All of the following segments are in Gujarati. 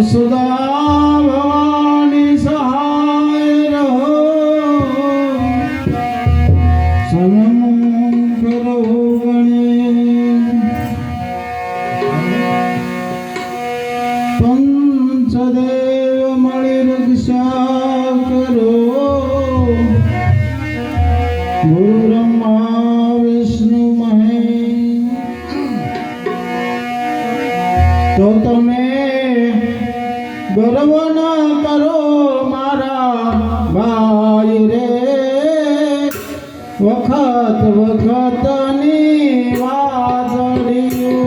સુદા ભવાની સહાય રહો સનમ કરો પંચદેવ મળી રક્ષા કરો ગુરુ બ્રહ્મા વિષ્ણુ મહેશ તો તમે ગર્વ ન કરો મારા ભાઈ રે વખત વખતની વાદળિયું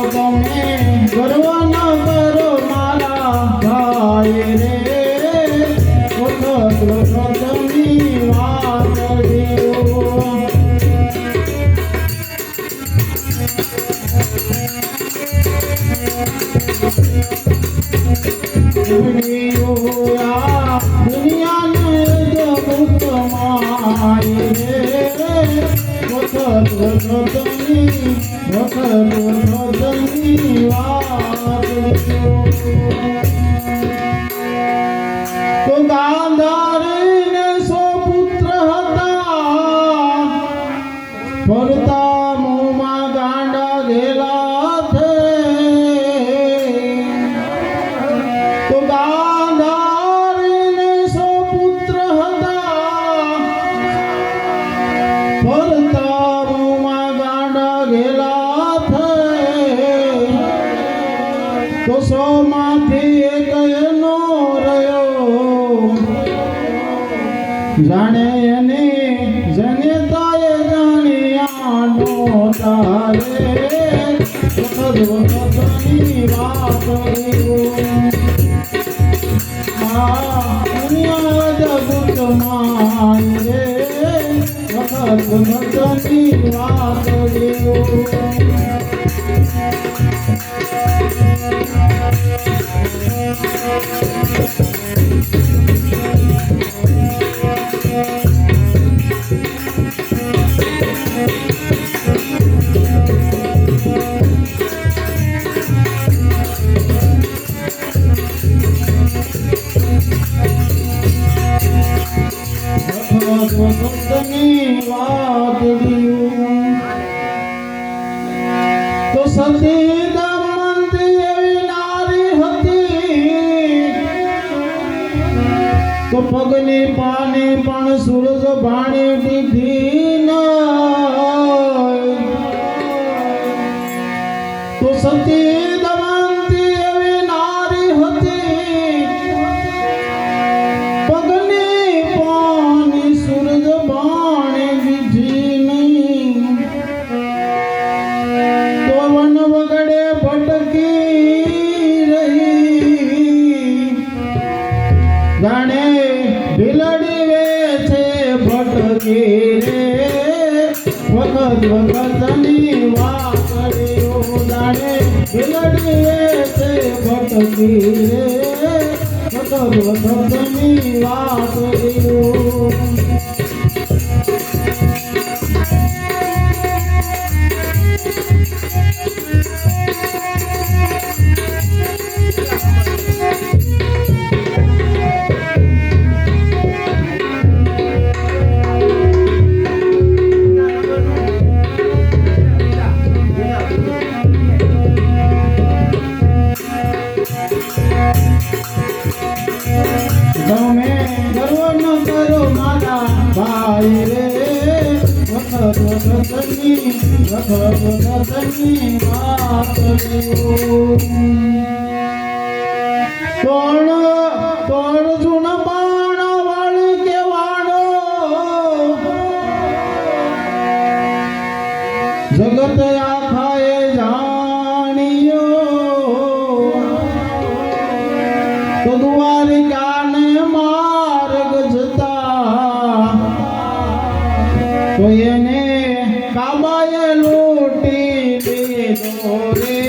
તમે ગર્વ ન કરો મારા ભાઈ રે વખત વખતની વાદળિયું દુનિયાને જગત માય રે વખત વખતની વાદળિયું તો ગાંધારીને 100 પુત્ર હતા ફરતા મોંમાં ગાંડા ઘેલા છે તો ગાંધારીને 100 પુત્ર હતા ફરતા મોંમાં ગાંડા ઘેલા છે તો 100 માંથી એક એનો જાણે એને જનેતાએ જાણ્યા નોતારે વખત વખતની વાદળિયું દુનિયા જગત માય રે વખત વખતની વાદળિયું તો સતી દમંતી એવી નારી હતી તો પગની પાની પણ સૂરજ ભાણી દીધી ન તો સતી દમંતી એવી નારી હતી પગની પાની સૂરજ ભાણી દીધી નહીં તો વન વગડે ભટકી રહી જાણે ભીલડી વેચે ભટકી રે વખત વખતની વાદળિયું જાણે ભીલડી વેચે ભટકી રે વખત વખતની વાદળિયું તમે ગર્વ ન કરો મારા ભાઈ રે વખત વખતની વાદળિયું કોણ જૂન બાણ વાળી કેવાડો જગત આખાએ જાણ્યો તો દ્વારિકાને માર્ગ જતા તો એને કાબાએ લૂટી લીધો રે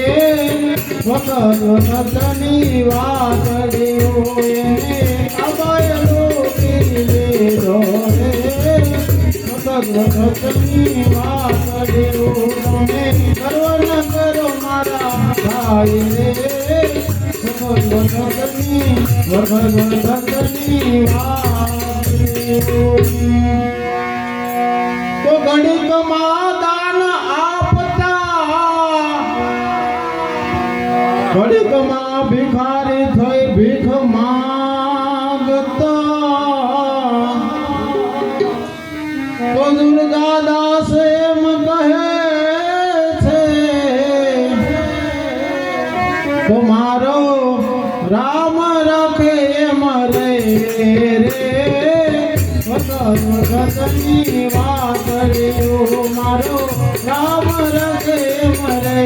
વખતની વાતડીઓ એને અભયલો લીધો રે વખતની વાતડીઓ તમે સર્વ ન કરો મારા ભાઈ રે વખતની વાતડીઓ તો ઘડીક માં દાન આપતા ઘડીક માં ભિખારી થઈ ભીખ માંગતા તો દુર્ગાદાસ એમ કહે છે તો મારો રામ રાખે એમ રે વખતની વાતડીઓ મારો રામ રાખે એમ રે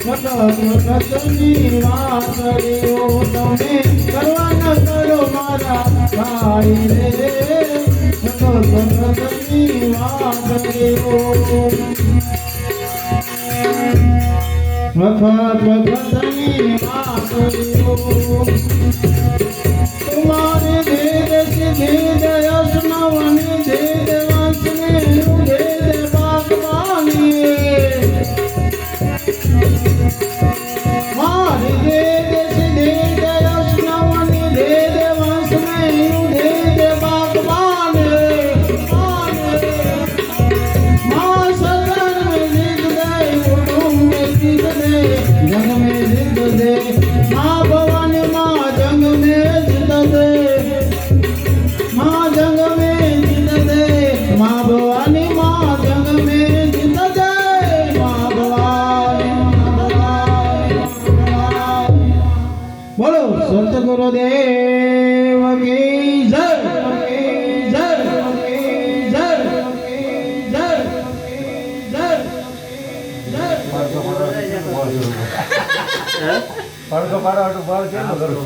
વખતની વાતડીઓ તમે કરવા ન કરો મારા ભાઈ રે વખતની વાતડીઓ વખતની વાતડીઓ तुम्हारे देद सिद्धि दयस नवनि देद वंशने देद बागवानी मारे देद सिद्धि दयस नवनि देद वंशने देद बागवानी मां सदन में जिद दे कुटुंब में जिद दे जग में जिद दे मां भवानी मां जंग में माँ जंग में जित दे माँ भवानी माँ जंग में जित दे माँ भवानी बोलो संत गुरुदेव की जय जय जय जय जय પડકો પાડો બોલ કેમ કરું